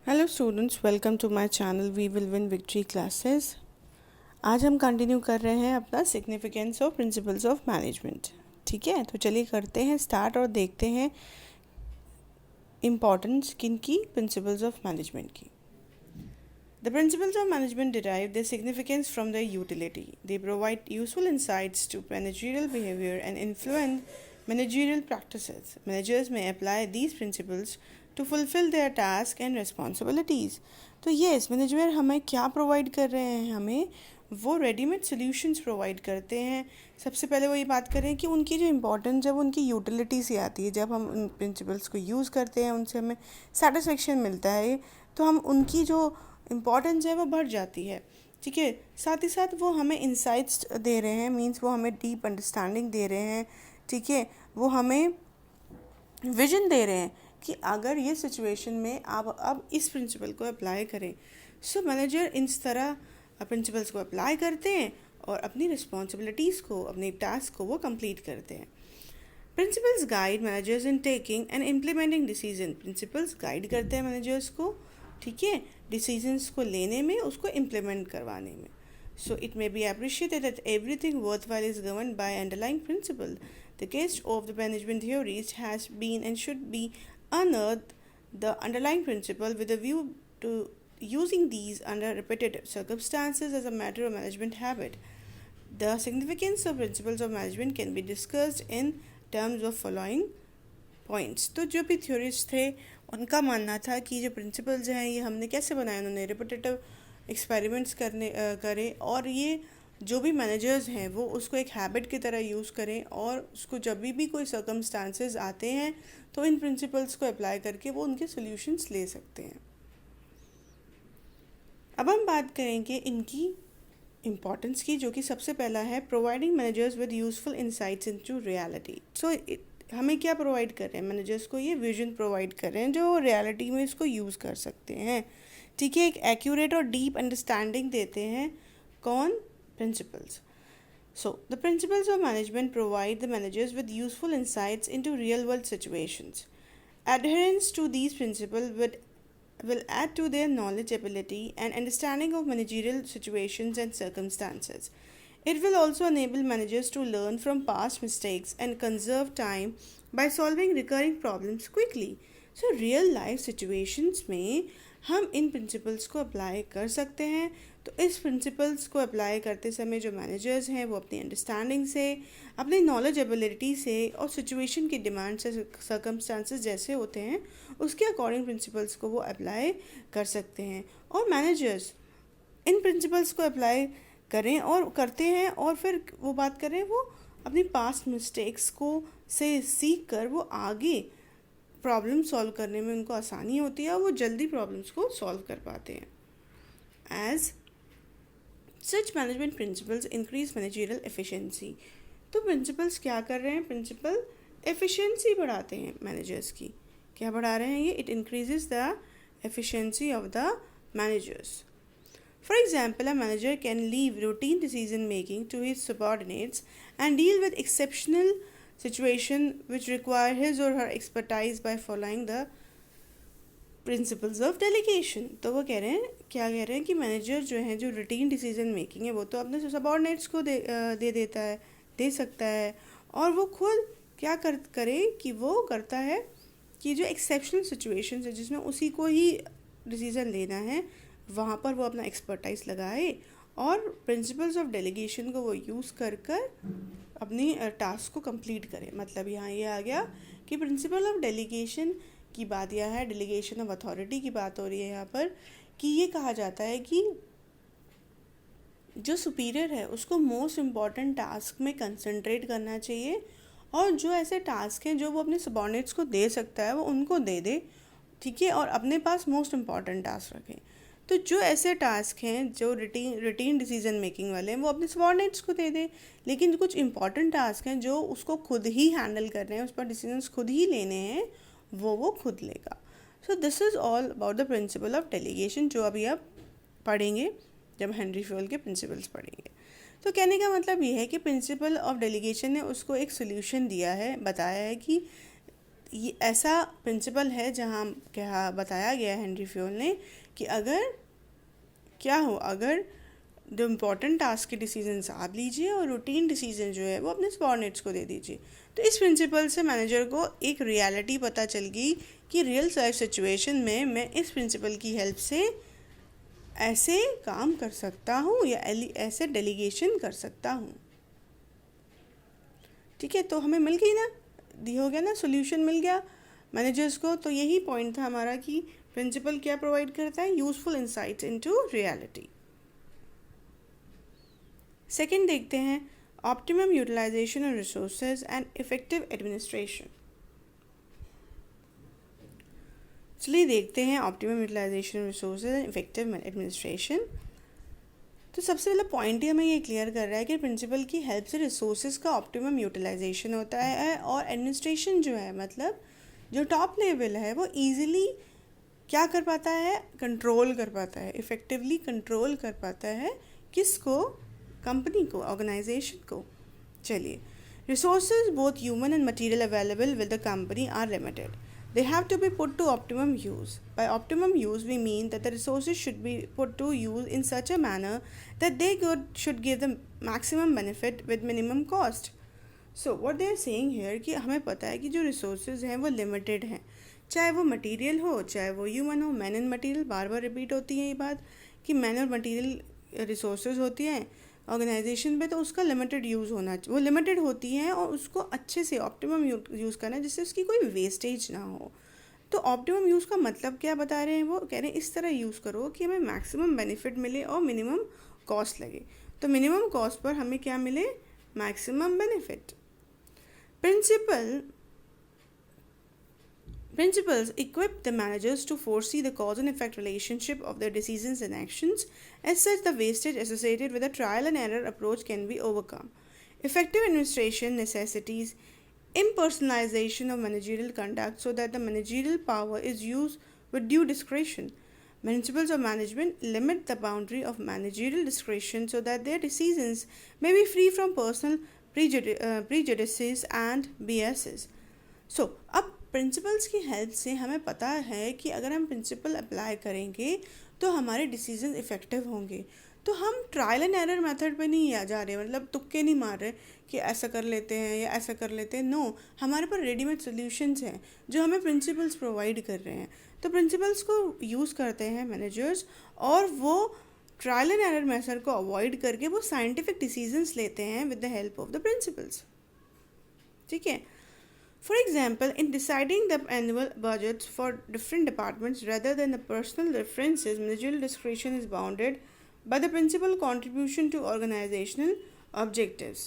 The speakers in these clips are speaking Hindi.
Hello students, welcome to my channel we will win victory classes. आज हम कंटिन्यू कर रहे हैं अपना significance of principles of management. ठीक है, तो चलिए करते हैं स्टार्ट और देखते हैं इम्पॉर्टेंस किन की प्रिंसिपल्स ऑफ मैनेजमेंट की। The principles of management derive their significance from their utility. They provide useful insights to managerial behavior and influence managerial practices. Managers may apply these principles to fulfill their tasks and responsibilities. तो यस, मैनेजर हमें क्या प्रोवाइड कर रहे हैं? हमें वो रेडीमेड सोल्यूशंस प्रोवाइड करते हैं। सबसे पहले वो ये बात करें कि उनकी जो इम्पोर्टेंस जब उनकी यूटिलिटी से आती है, जब हम उन प्रिंसिपल्स को यूज़ करते हैं, उनसे हमें सेटिस्फेक्शन मिलता है, तो हम उनकी जो इम्पॉर्टेंस है वो बढ़ जाती है। ठीक है, साथ ही साथ वो हमें इंसाइट्स दे रहे हैं, मींस वो हमें डीप अंडरस्टैंडिंग दे रहे हैं। ठीक है, वो हमें विजन दे रहे हैं कि अगर ये सिचुएशन में आप अब इस प्रिंसिपल को अप्लाई करें। सो मैनेजर इस तरह प्रिंसिपल्स को अप्लाई करते हैं और अपनी रिस्पॉन्सिबिलिटीज़ को, अपने टास्क को वो कंप्लीट करते हैं। Principles guide managers in taking and implementing decision. Principles guide करते हैं मैनेजर्स को, ठीक है, डिसीजंस को लेने में, उसको इम्प्लीमेंट करवाने में। So it may be appreciated that everything worthwhile is governed by underlying principle. The gist of the management theories has been and should be unearth the underlying principle with a view to using these under repetitive circumstances as a matter of management habit. The significance of principles of management can be discussed in terms of following points. तो जो भी थ्योरीज थे उनका मानना था कि जो प्रिंसिपल्स हैं ये हमने कैसे बनाए, उन्होंने रिपीटेटिव एक्सपेरिमेंट्स करें और ये जो भी मैनेजर्स हैं वो उसको एक हैबिट की तरह यूज़ करें और उसको जब भी कोई सर्कमस्टांसेस आते हैं तो इन प्रिंसिपल्स को अप्लाई करके वो उनके सॉल्यूशंस ले सकते हैं। अब हम बात करेंगे इनकी इम्पॉर्टेंस की, जो कि सबसे पहला है providing managers with useful insights into reality. So हमें क्या प्रोवाइड कर रहे हैं? मैनेजर्स को ये विजन प्रोवाइड कर रहे हैं जो रियलिटी में इसको यूज़ कर सकते हैं। ठीक है, एक एक्यूरेट और डीप अंडरस्टैंडिंग देते हैं। कौन? Principles. So, the principles of management provide the managers with useful insights into real-world situations. Adherence to these principles will add to their knowledge, ability, and understanding of managerial situations and circumstances. It will also enable managers to learn from past mistakes and conserve time by solving recurring problems quickly. So, real life situations में हम इन प्रिंसिपल्स को अप्लाई कर सकते हैं। तो इस प्रिंसिपल्स को अप्लाई करते समय जो मैनेजर्स हैं वो अपनी अंडरस्टैंडिंग से, अपनी नॉलेज एबिलिटी से और सिचुएशन की डिमांड से, सर्कमस्टांसेस जैसे होते हैं उसके अकॉर्डिंग प्रिंसिपल्स को वो अप्लाई कर सकते हैं। और मैनेजर्स इन प्रिंसिपल्स को अप्लाई करें और करते हैं और फिर वो बात करें, वो अपनी पास्ट मिस्टेक्स को से सीख कर वो आगे प्रॉब्लम सॉल्व करने में उनको आसानी होती है और वो जल्दी प्रॉब्लम्स को सॉल्व कर पाते हैं। As such management principles increase managerial efficiency. तो प्रिंसिपल्स क्या कर रहे हैं? प्रिंसिपल एफिशिएंसी बढ़ाते हैं मैनेजर्स की। क्या बढ़ा रहे हैं ये? It increases the efficiency of the managers. For example, a manager can leave routine decision making to his subordinates and deal with exceptional situations which require his or her expertise by following the principles of delegation. तो वो कह रहे हैं, क्या कह रहे हैं कि मैनेजर जो है, जो रूटीन डिसीजन मेकिंग है वो तो अपने सबॉर्डिनेट्स को दे देता है, दे सकता है, और वो खुद क्या करे कि वो करता है कि जो एक्सेप्शनल सिचुएशंस है जिसमें उसी को ही डिसीज़न लेना है वहाँ पर वो अपना एक्सपर्टाइज लगाए और प्रिंसिपल्स ऑफ डेलीगेशन को वो यूज़ कर अपनी टास्क को कंप्लीट करे। मतलब यहाँ ये आ गया कि प्रिंसिपल ऑफ डेलीगेशन की बात यह है, डेलीगेशन ऑफ अथॉरिटी की बात हो रही है यहाँ पर, कि ये कहा जाता है कि जो सुपीरियर है उसको मोस्ट इम्पॉर्टेंट टास्क में कंसंट्रेट करना चाहिए और जो ऐसे टास्क हैं जो वो अपने सबॉर्डिनेट्स को दे सकता है वो उनको दे दे। ठीक है, और अपने पास मोस्ट इम्पॉर्टेंट टास्क रखें। तो जो ऐसे टास्क हैं जो रूटीन डिसीजन मेकिंग वाले हैं वो अपने सबॉर्डिनेट्स को दे दे, लेकिन कुछ इंपॉर्टेंट टास्क हैं जो उसको खुद ही हैंडल करने हैं, उस पर डिसीजंस खुद ही लेने हैं, वो खुद लेगा। So this is all about the principle of delegation, जो अभी आप पढ़ेंगे जब हेनरी फ्यूल के प्रिंसिपल्स पढ़ेंगे। तो कहने का मतलब ये है कि प्रिंसिपल ऑफ डेलीगेशन ने उसको एक सोल्यूशन दिया है, बताया है कि ये ऐसा प्रिंसिपल है जहाँ क्या बताया गया है हेनरी फ्योल ने कि अगर क्या हो, अगर जो इम्पोर्टेंट टास्क के डिसीजंस आप लीजिए और रूटीन डिसीजन जो है वो अपने सबॉर्डिनेट्स को दे दीजिए। तो इस प्रिंसिपल से मैनेजर को एक रियलिटी पता चल गई कि रियल लाइफ सिचुएशन में मैं इस प्रिंसिपल की हेल्प से ऐसे काम कर सकता हूँ या ऐसे डेलीगेशन कर सकता हूँ। ठीक है, तो हमें मिल गई ना, दी हो गया ना, सोल्यूशन मिल गया मैनेजर्स को। तो यही पॉइंट था हमारा कि प्रिंसिपल क्या प्रोवाइड करता है, useful insights into reality. Second देखते हैं optimum utilisation of resources and effective administration. चलिए देखते हैं optimum utilisation of resources and effective administration. तो सबसे पहला पॉइंट ही हमें ये क्लियर कर रहा है कि प्रिंसिपल की हेल्प से रिसोर्सेज का ऑप्टिमम यूटिलाइजेशन होता है और एडमिनिस्ट्रेशन जो है, मतलब जो टॉप लेवल है, वो इजीली क्या कर पाता है, कंट्रोल कर पाता है, इफ़ेक्टिवली कंट्रोल कर पाता है किसको, कंपनी को, ऑर्गेनाइजेशन को। चलिए, resources both human and material available with the company are limited. They have to be put to optimum use. By optimum use, we mean that the resources should be put to use in such a manner that they should give the maximum benefit with minimum cost. So, what they are saying here कि हमें पता है कि जो resources हैं वो limited हैं, चाहे वो material हो, चाहे वो human हो। man and material bar bar repeat होती है ये बात कि man और material resources होती हैं ऑर्गेनाइजेशन पे, तो उसका लिमिटेड यूज़ होना, वो लिमिटेड होती हैं और उसको अच्छे से ऑप्टिमम यूज़ करना है जिससे उसकी कोई वेस्टेज ना हो। तो ऑप्टिमम यूज़ का मतलब क्या बता रहे हैं, वो कह रहे हैं इस तरह यूज़ करो कि हमें मैक्सिमम बेनिफिट मिले और मिनिमम कॉस्ट लगे। तो मिनिमम कॉस्ट पर हमें क्या मिले, maximum benefit. Principles equip the managers to foresee the cause and effect relationship of their decisions and actions. As such, the wastage associated with a trial and error approach can be overcome. Effective administration necessitates impersonalization of managerial conduct so that the managerial power is used with due discretion. Principles of management limit the boundary of managerial discretion so that their decisions may be free from personal prejudices and biases. So, अब प्रिंसिपल्स की हेल्प से हमें पता है कि अगर हम प्रिंसिपल अप्लाई करेंगे तो हमारे डिसीजन इफ़ेक्टिव होंगे। तो हम ट्रायल एंड एरर मेथड पे नहीं जा रहे, मतलब तुक्के नहीं मार रहे कि ऐसा कर लेते हैं या ऐसा कर लेते हैं। नो, हमारे पास रेडीमेड सोल्यूशंस हैं जो हमें प्रिंसिपल्स प्रोवाइड कर रहे हैं। तो प्रिंसिपल्स को यूज़ करते हैं मैनेजर्स और वो ट्रायल एंड एरर मेथड को अवॉइड करके वो साइंटिफिक डिसीजंस लेते हैं with the help of the principles. ठीक है, for example, in deciding the annual budgets for different departments rather than the personal references, managerial discretion is bounded by the principal contribution to organizational objectives.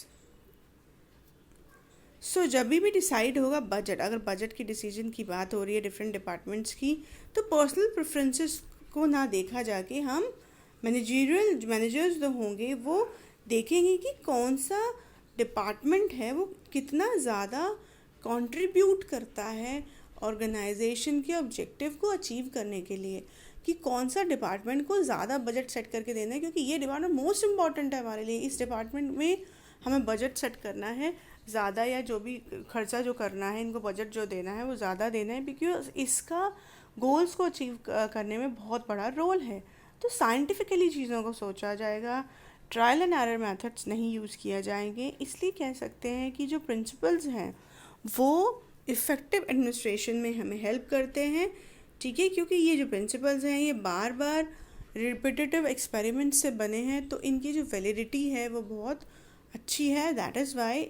So, जब भी डिसाइड होगा बजट, अगर बजट की डिसीजन की बात हो रही है डिफरेंट डिपार्टमेंट्स की, तो पर्सनल प्रेफरेंसेस को ना देखा जाके हम मैनेजर्स जो होंगे वो देखेंगे कि कौन सा डिपार्टमेंट है वो कितना ज़्यादा कंट्रीब्यूट करता है ऑर्गेनाइजेशन के ऑब्जेक्टिव को अचीव करने के लिए, कि कौन सा डिपार्टमेंट को ज़्यादा बजट सेट करके देना है, क्योंकि ये डिपार्टमेंट मोस्ट इम्पॉर्टेंट है हमारे लिए। इस डिपार्टमेंट में हमें बजट सेट करना है ज़्यादा, या जो भी खर्चा जो करना है, इनको बजट जो देना है वो ज़्यादा देना है, बिकॉज इसका गोल्स को अचीव करने में बहुत बड़ा रोल है। तो साइंटिफिकली चीज़ों को सोचा जाएगा, ट्रायल एंड एरर मेथड्स नहीं यूज़ किया जाएंगे। इसलिए कह सकते हैं कि जो प्रिंसिपल्स हैं वो इफ़ेक्टिव एडमिनिस्ट्रेशन में हमें हेल्प करते हैं। ठीक है, क्योंकि ये जो प्रिंसिपल्स हैं ये बार बार रिपीटेटिव एक्सपेरिमेंट से बने हैं, तो इनकी जो वैलिडिटी है वो बहुत अच्छी है। दैट इज़ वाई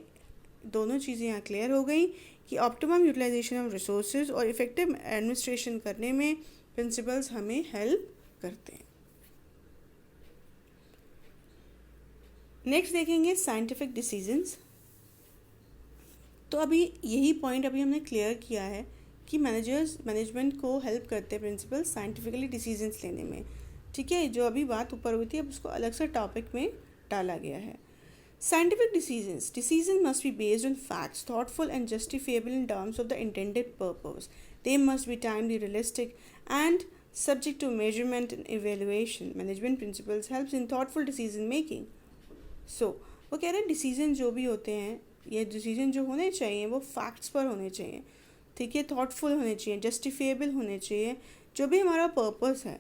दोनों चीज़ें यहाँ क्लियर हो गई कि ऑप्टिमम यूटिलाइजेशन ऑफ रिसोर्सेज और इफ़ेक्टिव एडमिनिस्ट्रेशन करने में प्रिंसिपल्स हमें हेल्प करते हैं। नेक्स्ट देखेंगे साइंटिफिक डिसीजंस। तो अभी यही पॉइंट अभी हमने क्लियर किया है कि मैनेजमेंट को हेल्प करते हैं प्रिंसिपल्स साइंटिफिकली डिसीजंस लेने में। ठीक है, जो अभी बात ऊपर हुई थी अब उसको अलग से टॉपिक में डाला गया है। Scientific decision must be based on facts, thoughtful and justifiable in terms of the intended purpose. They must be timely, realistic and subject to measurement and evaluation. Management principles helps in thoughtful decision making. So, वो कह रहे हैं डिसीजन जो भी होते हैं, ये डिसीजन जो होने चाहिए वो फैक्ट्स पर होने चाहिए। ठीक है, थॉटफुल होने चाहिए, जस्टिफिएबल होने चाहिए, जो भी हमारा पर्पस है,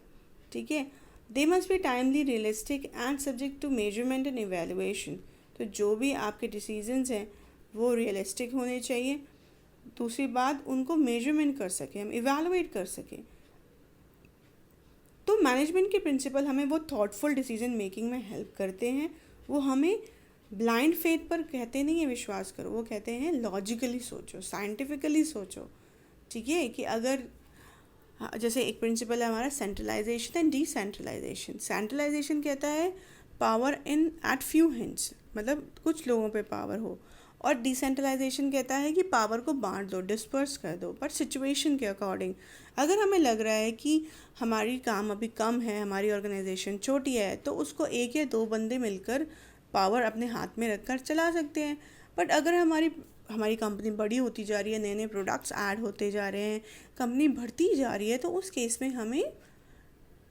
ठीक है। They must be timely, realistic and subject to measurement and evaluation. तो जो भी आपके डिसीजंस हैं वो रियलिस्टिक होने चाहिए। दूसरी बात, उनको मेजरमेंट कर सकें, हम इवेलुएट कर सकें। तो मैनेजमेंट के प्रिंसिपल हमें वो थॉटफुल डिसीजन मेकिंग में हेल्प करते हैं। वो हमें ब्लाइंड फेथ पर कहते नहीं है विश्वास करो, वो कहते हैं लॉजिकली सोचो, साइंटिफिकली सोचो, ठीक है। कि अगर जैसे एक प्रिंसिपल है हमारा सेंट्रलाइजेशन एंड डिसेंट्रलाइजेशन। सेंट्रलाइजेशन कहता है power in eight few hands, मतलब कुछ लोगों पे पावर हो, और डिसेंट्रलाइजेशन कहता है कि पावर को बांट दो, डिस्पर्स कर दो, पर सिचुएशन के अकॉर्डिंग। अगर हमें लग रहा है कि हमारी काम अभी कम है, हमारी ऑर्गेनाइजेशन छोटी है, तो उसको एक या दो बंदे मिलकर पावर अपने हाथ में रखकर चला सकते हैं। बट अगर हमारी कंपनी बड़ी होती जा रही है, नए नए प्रोडक्ट्स ऐड होते जा रहे हैं, कंपनी बढ़ती जा रही है, तो उस केस में हमें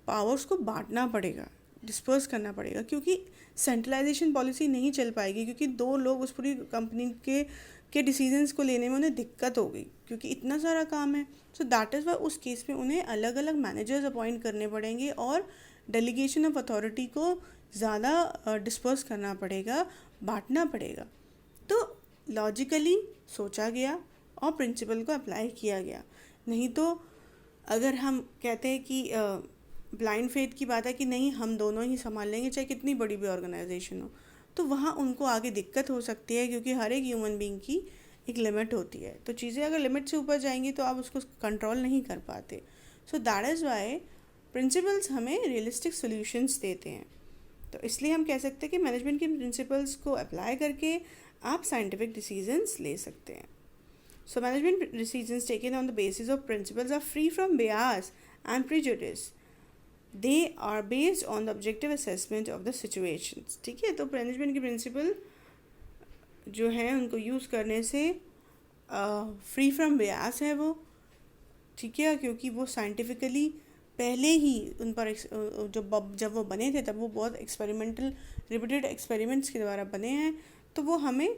पावर्स को बांटना पड़ेगा, डिस्पर्स करना पड़ेगा, क्योंकि सेंट्रलाइजेशन पॉलिसी नहीं चल पाएगी, क्योंकि दो लोग उस पूरी कंपनी के डिसीजंस को लेने में उन्हें दिक्कत होगी, क्योंकि इतना सारा काम है। सो दैट इज़ वाई उस केस में उन्हें अलग अलग मैनेजर्स अपॉइंट करने पड़ेंगे और डेलीगेशन ऑफ अथॉरिटी को ज़्यादा डिस्पर्स करना पड़ेगा, बांटना पड़ेगा। तो लॉजिकली सोचा गया और प्रिंसिपल को अप्लाई किया गया। नहीं तो अगर हम कहते हैं कि ब्लाइंड फेथ की बात है कि नहीं हम दोनों ही संभाल लेंगे, चाहे कितनी बड़ी भी ऑर्गेनाइजेशन हो, तो वहाँ उनको आगे दिक्कत हो सकती है, क्योंकि हर एक ह्यूमन बीइंग की एक लिमिट होती है। तो चीज़ें अगर लिमिट से ऊपर जाएंगी तो आप उसको कंट्रोल नहीं कर पाते। So that is why principles हमें रियलिस्टिक सोल्यूशंस देते हैं। तो इसलिए हम कह सकते हैं कि मैनेजमेंट के प्रिंसिपल्स को अप्लाई करके आप साइंटिफिक डिसीजंस ले सकते हैं। So management decisions taken on the basis of principles are free from bias and prejudice. They are based on the objective assessment of the situations, ठीक है। तो मैनेजमेंट के प्रिंसिपल जो है उनको यूज़ करने से फ्री फ्रॉम bias है वो, ठीक है, क्योंकि वो साइंटिफिकली पहले ही उन पर जब वो बने थे तब वो बहुत एक्सपेरिमेंटल रिपीटेड एक्सपेरिमेंट्स के द्वारा बने हैं। तो वो हमें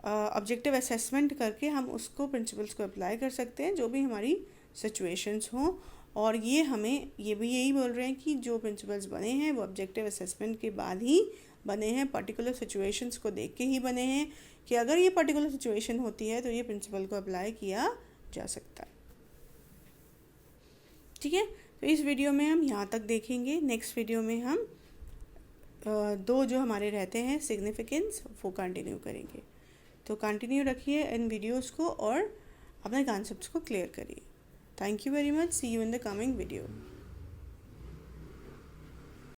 ऑब्जेक्टिव असेसमेंट करके हम उसको प्रिंसिपल्स को अप्लाई कर सकते हैं जो भी हमारी सिचुएशंस हों। और ये हमें ये भी यही बोल रहे हैं कि जो प्रिंसिपल्स बने हैं वो ऑब्जेक्टिव असेसमेंट के बाद ही बने हैं, पर्टिकुलर सिचुएशंस को देख के ही बने हैं, कि अगर ये पर्टिकुलर सिचुएशन होती है तो ये प्रिंसिपल को अप्लाई किया जा सकता है, ठीक है। तो इस वीडियो में हम यहाँ तक देखेंगे। नेक्स्ट वीडियो में हम दो जो हमारे रहते हैं सिग्निफिकेंस वो कंटिन्यू करेंगे। तो कंटिन्यू रखिए इन वीडियोस को और अपने कॉन्सेप्ट्स को क्लियर करिए। Thank you very much. See you in the coming video.